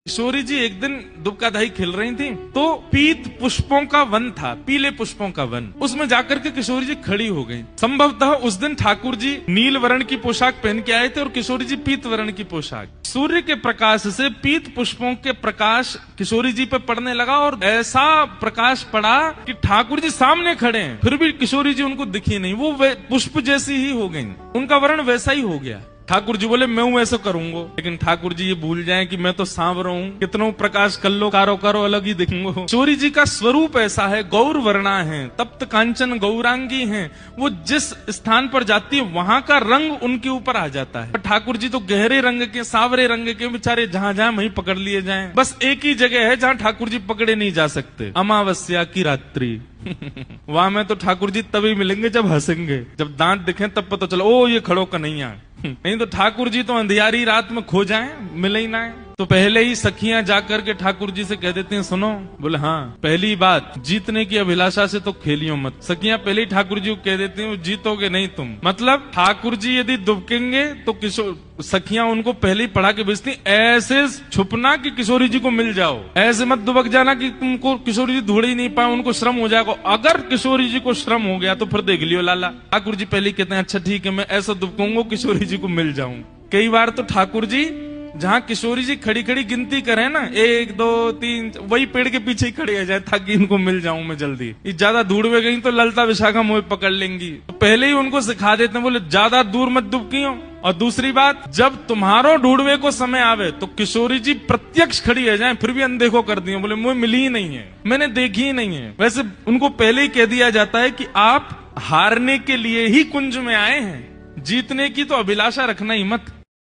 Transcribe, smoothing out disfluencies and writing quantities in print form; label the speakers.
Speaker 1: किशोरी जी एक दिन दुबकादाई खेल रही थी तो पीत पुष्पों का वन था, पीले पुष्पों का वन। उसमें जाकर के किशोरी जी खड़ी हो गई। संभवतः उस दिन ठाकुर जी नील वर्ण की पोशाक पहन के आए थे और किशोरी जी पीत वर्ण की पोशाक। सूर्य के प्रकाश से पीत पुष्पों के प्रकाश किशोरी जी पे पड़ने लगा और ऐसा प्रकाश पड़ा कि ठाकुर जी सामने खड़े हैं, फिर भी किशोरी जी उनको दिखी नहीं। वो पुष्प जैसी ही हो गई, उनका वर्ण वैसा ही हो गया। ठाकुर जी बोले मैं ऐसा करूंगा, लेकिन ठाकुर जी ये भूल जाएं कि मैं तो सांवरा हूं, कितनों प्रकाश कर लो कारो करो अलग ही दिखेंगे। किशोरी जी का स्वरूप ऐसा है, गौर वर्णा है, तप्त कांचन गौरांगी हैं। वो जिस स्थान पर जाती है वहां का रंग उनके ऊपर आ जाता है। ठाकुर जी तो गहरे रंग के, सांवरे रंग के, बेचारे जहां जहां वहीं पकड़ लिए जाएं। बस एक ही जगह है जहां ठाकुर जी पकड़े नहीं जा सकते, अमावस्या की रात्रि। वहां में तो ठाकुर जी तभी मिलेंगे जब हंसेंगे, जब दांत दिखे तब पता चलो ओ ये खड़ो कन्हैया। नहीं तो ठाकुर जी तो अंधियारी रात में खो जाएं, मिले ही ना। तो पहले ही सखियां जाकर के ठाकुर जी से कह देते हैं सुनो। बोले हाँ, पहली बात जीतने की अभिलाषा से तो खेलियो मत। सखियां पहले ही ठाकुर जी को कह देती हैं जीतोगे नहीं तुम। मतलब ठाकुर जी यदि दुबकेंगे तो किशोर सखियां उनको पहले ही पढ़ा के भेजती, ऐसे छुपना कि किशोरी जी को मिल जाओ, ऐसे मत दुबक जाना कि तुमको किशोरी जी ढूंढ ही नहीं पाए, उनको श्रम हो जाएगा। अगर किशोरी जी को श्रम हो गया तो फिर देख लियो लाला। ठाकुर जी पहले कहते हैं अच्छा ठीक है मैं ऐसा दुबकूंगा किशोरी जी को मिल जाऊं। कई बार तो ठाकुर जी जहां किशोरी जी खड़ी खड़ी गिनती करें ना 1 2 3, वही पेड़ के पीछे ही खड़े आ जाए ताकि इनको मिल जाऊं मैं जल्दी। ये ज्यादा दूर में गई तो ललता विशाखा मुझे पकड़ लेंगी। तो पहले ही उनको सिखा देते हैं, बोले ज्यादा दूर मत दुबकियो। और दूसरी बात, जब तुम्हारो ढूंढवे को समय आवे तो किशोरी जी प्रत्यक्ष खड़ी है जाए, फिर भी अनदेखो कर दिए, बोले मुझे मिली ही नहीं है, मैंने देखी ही नहीं है। वैसे उनको पहले ही कह दिया जाता है कि आप हारने के लिए ही कुंज में आए हैं, जीतने की तो अभिलाषा रखना ही मत।